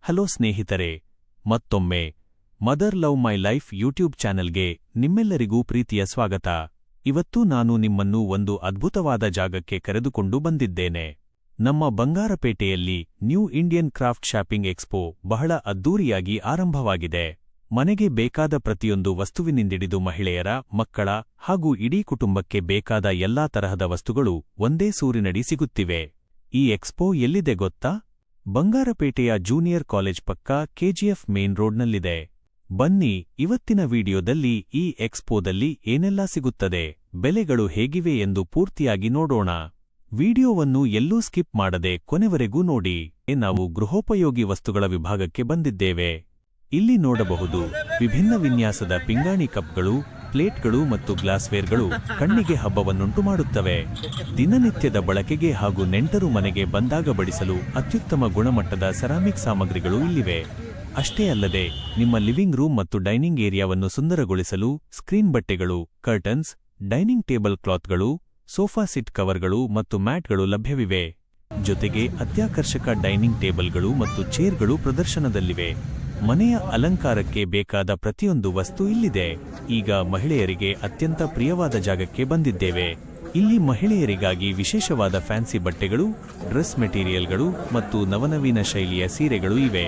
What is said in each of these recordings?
Hello ಸ್ನೇಹಿತರೆ, ಮತ್ತೊಮ್ಮೆ mother love my life YouTube ಚಾನೆಲ್ಗೆ ನಿಮ್ಮೆಲ್ಲರಿಗೂ ಪ್ರೀತಿಯ ಸ್ವಾಗತ. ಇವತ್ತು ನಾನು ನಿಮ್ಮನ್ನು ಒಂದು ಅದ್ಭುತವಾದ ಜಾಗಕ್ಕೆ ಕರೆದುಕೊಂಡು ಬಂದಿದ್ದೇನೆ. ನಮ್ಮ ಬಂಗಾರಪೇಟೆಯಲ್ಲಿ new Indian craft shopping expo ಬಹಳ ಅದ್ದೂರಿಯಾಗಿ ಆರಂಭವಾಗಿದೆ. ಮನೆಗೆ ಬೇಕಾದ ಪ್ರತಿಯೊಂದು ವಸ್ತುವಿನಿಂದಿಡಿದು ಮಹಿಳೆಯರ, ಮಕ್ಕಳ ಹಾಗೂ ಇಡೀ ಕುಟುಂಬಕ್ಕೆ ಬೇಕಾದ ಎಲ್ಲಾ ತರಹದ ವಸ್ತುಗಳು ಒಂದೇ ಸೂರಿನಡಿ ಸಿಗುತ್ತಿವೆ. ಈ ಎಕ್ಸ್ಪೋ ಎಲ್ಲಿದೆ ಗೊತ್ತಾ? ಬಂಗಾರಪೇಟೆಯ ಜೂನಿಯರ್ ಕಾಲೇಜ್ ಪಕ್ಕ ಕೆಜಿಎಫ್ ಮೇನ್ ರೋಡ್ನಲ್ಲಿದೆ. ಬನ್ನಿ, ಇವತ್ತಿನ ವಿಡಿಯೋದಲ್ಲಿ ಈ ಎಕ್ಸ್ಪೋದಲ್ಲಿ ಏನೆಲ್ಲಾ ಸಿಗುತ್ತದೆ, ಬೆಲೆಗಳು ಹೇಗಿವೆ ಎಂದು ಪೂರ್ತಿಯಾಗಿ ನೋಡೋಣ. ವಿಡಿಯೋವನ್ನು ಎಲ್ಲೂ ಸ್ಕಿಪ್ ಮಾಡದೆ ಕೊನೆವರೆಗೂ ನೋಡಿ. ನಾವು ಗೃಹೋಪಯೋಗಿ ವಸ್ತುಗಳ ವಿಭಾಗಕ್ಕೆ ಬಂದಿದ್ದೇವೆ. ಇಲ್ಲಿ ನೋಡಬಹುದು ವಿಭಿನ್ನ ವಿನ್ಯಾಸದ ಪಿಂಗಾಣಿ ಕಪ್ಗಳು, ಪ್ಲೇಟ್ಗಳು ಮತ್ತು ಗ್ಲಾಸ್ವೇರ್ಗಳು ಕಣ್ಣಿಗೆ ಹಬ್ಬವನ್ನುಂಟು ಮಾಡುತ್ತವೆ. ದಿನನಿತ್ಯದ ಬಳಕೆಗೆ ಹಾಗೂ ನೆಂಟರು ಮನೆಗೆ ಬಂದಾಗ ಬಡಿಸಲು ಅತ್ಯುತ್ತಮ ಗುಣಮಟ್ಟದ ಸೆರಾಮಿಕ್ ಸಾಮಗ್ರಿಗಳು ಇಲ್ಲಿವೆ. ಅಷ್ಟೇ ಅಲ್ಲದೆ ನಿಮ್ಮ ಲಿವಿಂಗ್ ರೂಮ್ ಮತ್ತು ಡೈನಿಂಗ್ ಏರಿಯಾವನ್ನು ಸುಂದರಗೊಳಿಸಲು ಸ್ಕ್ರೀನ್ ಬಟ್ಟೆಗಳು, ಕರ್ಟನ್ಸ್, ಡೈನಿಂಗ್ ಟೇಬಲ್ ಕ್ಲಾತ್ಗಳು, ಸೋಫಾ ಸಿಟ್ ಕವರ್ಗಳು ಮತ್ತು ಮ್ಯಾಟ್ಗಳು ಲಭ್ಯವಿವೆ. ಜೊತೆಗೆ ಅತ್ಯಾಕರ್ಷಕ ಡೈನಿಂಗ್ ಟೇಬಲ್ಗಳು ಮತ್ತು ಚೇರ್ಗಳು ಪ್ರದರ್ಶನದಲ್ಲಿವೆ. ಮನೆಯ ಅಲಂಕಾರಕ್ಕೆ ಬೇಕಾದ ಪ್ರತಿಯೊಂದು ವಸ್ತು ಇಲ್ಲಿದೆ. ಈಗ ಮಹಿಳೆಯರಿಗೆ ಅತ್ಯಂತ ಪ್ರಿಯವಾದ ಜಾಗಕ್ಕೆ ಬಂದಿದ್ದೇವೆ. ಇಲ್ಲಿ ಮಹಿಳೆಯರಿಗಾಗಿ ವಿಶೇಷವಾದ ಫ್ಯಾನ್ಸಿ ಬಟ್ಟೆಗಳು, ಡ್ರೆಸ್ ಮೆಟೀರಿಯಲ್ಗಳು ಮತ್ತು ನವನವೀನ ಶೈಲಿಯ ಸೀರೆಗಳು ಇವೆ.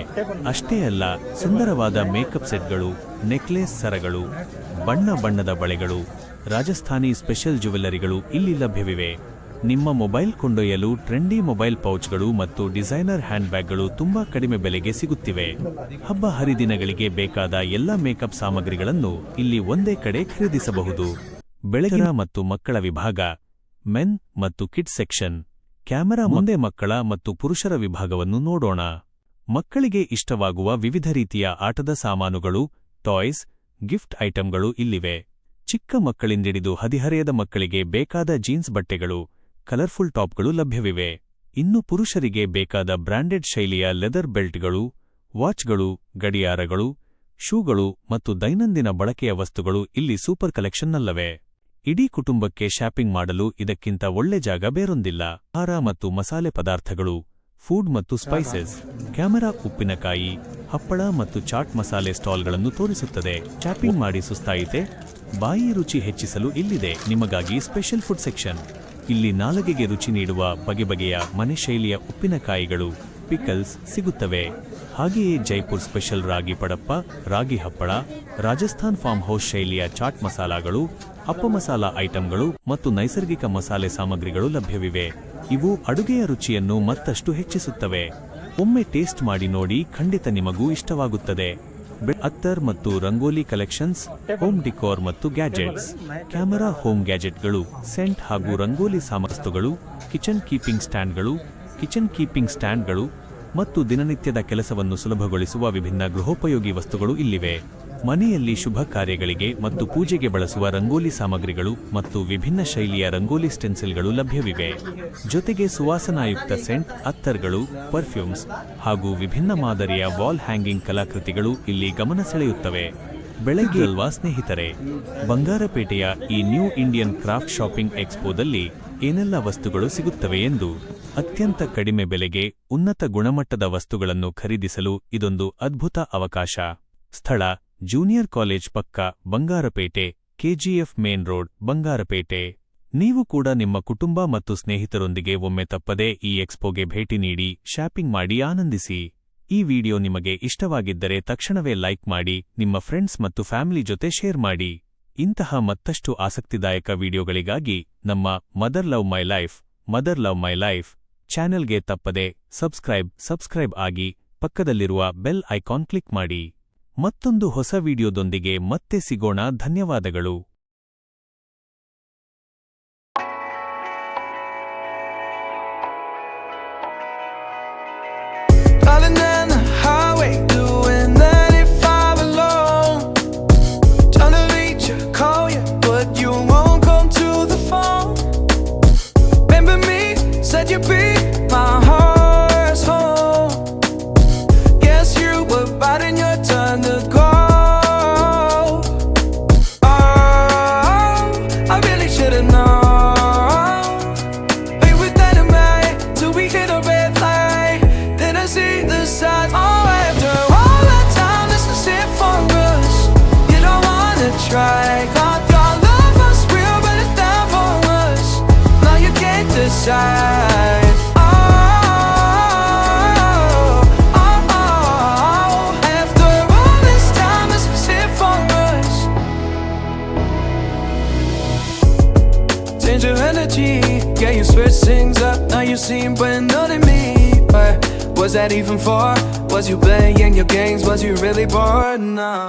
ಅಷ್ಟೇ ಅಲ್ಲ, ಸುಂದರವಾದ ಮೇಕಪ್ ಸೆಟ್ಗಳು, ನೆಕ್ಲೆಸ್ ಸರಗಳು, ಬಣ್ಣ ಬಣ್ಣದ ಬಳೆಗಳು, ರಾಜಸ್ಥಾನಿ ಸ್ಪೆಷಲ್ ಜ್ಯುವೆಲ್ಲರಿಗಳು ಇಲ್ಲಿ ಲಭ್ಯವಿವೆ. ನಿಮ್ಮ ಮೊಬೈಲ್ ಕೊಂಡೊಯ್ಯಲು ಟ್ರೆಂಡಿ ಮೊಬೈಲ್ ಪೌಚ್ಗಳು ಮತ್ತು ಡಿಸೈನರ್ ಹ್ಯಾಂಡ್ಬ್ಯಾಗ್ಗಳು ತುಂಬಾ ಕಡಿಮೆ ಬೆಲೆಗೆ ಸಿಗುತ್ತಿವೆ. ಹಬ್ಬ ಹರಿದಿನಗಳಿಗೆ ಬೇಕಾದ ಎಲ್ಲ ಮೇಕಪ್ ಸಾಮಗ್ರಿಗಳನ್ನು ಇಲ್ಲಿ ಒಂದೇ ಕಡೆ ಖರೀದಿಸಬಹುದು. ಬೆಳಗಿನ ಮತ್ತು ಮಕ್ಕಳ ವಿಭಾಗ, ಮೆನ್ ಮತ್ತು ಕಿಡ್ಸ್ ಸೆಕ್ಷನ್. ಕ್ಯಾಮೆರಾ ಮುಂದೆ ಮಕ್ಕಳ ಮತ್ತು ಪುರುಷರ ವಿಭಾಗವನ್ನು ನೋಡೋಣ. ಮಕ್ಕಳಿಗೆ ಇಷ್ಟವಾಗುವ ವಿವಿಧ ರೀತಿಯ ಆಟದ ಸಾಮಾನುಗಳು, ಟಾಯ್ಸ್, ಗಿಫ್ಟ್ ಐಟಂಗಳು ಇಲ್ಲಿವೆ. ಚಿಕ್ಕ ಮಕ್ಕಳಿಂದಿಡಿದು ಹದಿಹರೆಯದ ಮಕ್ಕಳಿಗೆ ಬೇಕಾದ ಜೀನ್ಸ್ ಬಟ್ಟೆಗಳು, ಕಲರ್ಫುಲ್ ಟಾಪ್ಗಳು ಲಭ್ಯವಿವೆ. ಇನ್ನು ಪುರುಷರಿಗೆ ಬೇಕಾದ ಬ್ರಾಂಡೆಡ್ ಶೈಲಿಯ ಲೆದರ್ ಬೆಲ್ಟ್ಗಳು, ವಾಚ್ಗಳು, ಗಡಿಯಾರಗಳು, ಶೂಗಳು ಮತ್ತು ದೈನಂದಿನ ಬಳಕೆಯ ವಸ್ತುಗಳು ಇಲ್ಲಿ ಸೂಪರ್ ಕಲೆಕ್ಷನ್ನಲ್ಲವೆ. ಇಡೀ ಕುಟುಂಬಕ್ಕೆ ಶಾಪಿಂಗ್ ಮಾಡಲು ಇದಕ್ಕಿಂತ ಒಳ್ಳೆ ಜಾಗ ಬೇರೊಂದಿಲ್ಲ. ಆಹಾರ ಮತ್ತು ಮಸಾಲೆ ಪದಾರ್ಥಗಳು, ಫುಡ್ ಮತ್ತು ಸ್ಪೈಸಸ್. ಕ್ಯಾಮೆರಾ ಉಪ್ಪಿನಕಾಯಿ, ಹಪ್ಪಳ ಮತ್ತು ಚಾಟ್ ಮಸಾಲೆ ಸ್ಟಾಲ್ಗಳನ್ನು ತೋರಿಸುತ್ತದೆ. ಶಾಪಿಂಗ್ ಮಾಡಿ ಸುಸ್ತಾಯಿತೆ? ಬಾಯಿ ರುಚಿ ಹೆಚ್ಚಿಸಲು ಇಲ್ಲಿದೆ ನಿಮಗಾಗಿ ಸ್ಪೆಷಲ್ ಫುಡ್ ಸೆಕ್ಷನ್. ಇಲ್ಲಿ ನಾಲಗೆಗೆ ರುಚಿ ನೀಡುವ ಬಗೆ ಬಗೆಯ ಮನೆ ಶೈಲಿಯ ಉಪ್ಪಿನಕಾಯಿಗಳು, ಪಿಕಲ್ಸ್ ಸಿಗುತ್ತವೆ. ಹಾಗೆಯೇ ಜೈಪುರ್ ಸ್ಪೆಷಲ್ ರಾಗಿ ಪಡಪ್ಪ, ರಾಗಿ ಹಪ್ಪಳ, ರಾಜಸ್ಥಾನ್ ಫಾರ್ಮ್ ಹೌಸ್ ಶೈಲಿಯ ಚಾಟ್ ಮಸಾಲಾಗಳು, ಅಪ್ಪ ಮಸಾಲಾ ಐಟಂಗಳು ಮತ್ತು ನೈಸರ್ಗಿಕ ಮಸಾಲೆ ಸಾಮಗ್ರಿಗಳು ಲಭ್ಯವಿವೆ. ಇವು ಅಡುಗೆಯ ರುಚಿಯನ್ನು ಮತ್ತಷ್ಟು ಹೆಚ್ಚಿಸುತ್ತವೆ. ಒಮ್ಮೆ ಟೇಸ್ಟ್ ಮಾಡಿ ನೋಡಿ, ಖಂಡಿತ ನಿಮಗೂ ಇಷ್ಟವಾಗುತ್ತದೆ. ಅತ್ತರ್ ಮತ್ತು ರಂಗೋಲಿ ಕಲೆಕ್ಷನ್ಸ್, ಹೋಮ್ ಡಿಕೋರ್ ಮತ್ತು ಗ್ಯಾಜೆಟ್ಸ್. ಕ್ಯಾಮೆರಾ, ಹೋಮ್ ಗ್ಯಾಜೆಟ್ಗಳು, ಸೆಂಟ್ ಹಾಗೂ ರಂಗೋಲಿ ಸಾಮಗ್ರಿಗಳು, ಕಿಚನ್ ಕೀಪಿಂಗ್ ಸ್ಟ್ಯಾಂಡ್ಗಳು ಮತ್ತು ದಿನನಿತ್ಯದ ಕೆಲಸವನ್ನು ಸುಲಭಗೊಳಿಸುವ ವಿಭಿನ್ನ ಗೃಹೋಪಯೋಗಿ ವಸ್ತುಗಳು ಇಲ್ಲಿವೆ. ಮನೆಯಲ್ಲಿ ಶುಭ ಕಾರ್ಯಗಳಿಗೆ ಮತ್ತು ಪೂಜೆಗೆ ಬಳಸುವ ರಂಗೋಲಿ ಸಾಮಗ್ರಿಗಳು ಮತ್ತು ವಿಭಿನ್ನ ಶೈಲಿಯ ರಂಗೋಲಿ ಸ್ಟೆನ್ಸಿಲ್ಗಳು ಲಭ್ಯವಿವೆ. ಜೊತೆಗೆ ಸುವಾಸನಾಯುಕ್ತ ಸೆಂಟ್, ಅತ್ತರ್ಗಳು, ಪರ್ಫ್ಯೂಮ್ಸ್ ಹಾಗೂ ವಿಭಿನ್ನ ಮಾದರಿಯ ವಾಲ್ ಹ್ಯಾಂಗಿಂಗ್ ಕಲಾಕೃತಿಗಳು ಇಲ್ಲಿ ಗಮನ ಸೆಳೆಯುತ್ತವೆ. ಬೆಳಗ್ಗೆ ಅಲ್ವಾ ಸ್ನೇಹಿತರೆ, ಬಂಗಾರಪೇಟೆಯ ಈ ನ್ಯೂ ಇಂಡಿಯನ್ ಕ್ರಾಫ್ಟ್ ಶಾಪಿಂಗ್ ಎಕ್ಸ್ಪೋದಲ್ಲಿ ಏನೆಲ್ಲ ವಸ್ತುಗಳು ಸಿಗುತ್ತವೆ ಎಂದು. ಅತ್ಯಂತ ಕಡಿಮೆ ಬೆಲೆಗೆ ಉನ್ನತ ಗುಣಮಟ್ಟದ ವಸ್ತುಗಳನ್ನು ಖರೀದಿಸಲು ಇದೊಂದು ಅದ್ಭುತ ಅವಕಾಶ. ಸ್ಥಳ: ಜೂನಿಯರ್ ಕಾಲೇಜ್ ಪಕ್ಕ, Bangarpet, KGF main road, Bangarpet. ನೀವು ಕೂಡ ನಿಮ್ಮ ಕುಟುಂಬ ಮತ್ತು ಸ್ನೇಹಿತರೊಂದಿಗೆ ಒಮ್ಮೆ ತಪ್ಪದೆ ಈ ಎಕ್ಸ್ಪೋಗೆ ಭೇಟಿ ನೀಡಿ ಶಾಪಿಂಗ್ ಮಾಡಿ ಆನಂದಿಸಿ. ಈ ವಿಡಿಯೋ ನಿಮಗೆ ಇಷ್ಟವಾಗಿದ್ದರೆ ತಕ್ಷಣವೇ ಲೈಕ್ ಮಾಡಿ, ನಿಮ್ಮ ಫ್ರೆಂಡ್ಸ್ ಮತ್ತು ಫ್ಯಾಮಿಲಿ ಜೊತೆ ಶೇರ್ ಮಾಡಿ. ಇಂತಹ ಮತ್ತಷ್ಟು ಆಸಕ್ತಿದಾಯಕ ವಿಡಿಯೋಗಳಿಗಾಗಿ ನಮ್ಮ ಮದರ್ ಲವ್ ಮೈ ಲೈಫ್ ಚಾನೆಲ್ಗೆ ತಪ್ಪದೆ ಸಬ್ಸ್ಕ್ರೈಬ್ ಆಗಿ, ಪಕ್ಕದಲ್ಲಿರುವ ಬೆಲ್ ಐಕಾನ್ ಕ್ಲಿಕ್ ಮಾಡಿ. ಮತ್ತೊಂದು ಹೊಸ ವಿಡಿಯೋದೊಂದಿಗೆ ಮತ್ತೆ ಸಿಗೋಣ. ಧನ್ಯವಾದಗಳು. You'd be my heart's home. Guess you were biding your turn to go. Yeah, you switch things up, now you seem brand new to me. But was that even for? Was you playing your games? Was you really bored? No.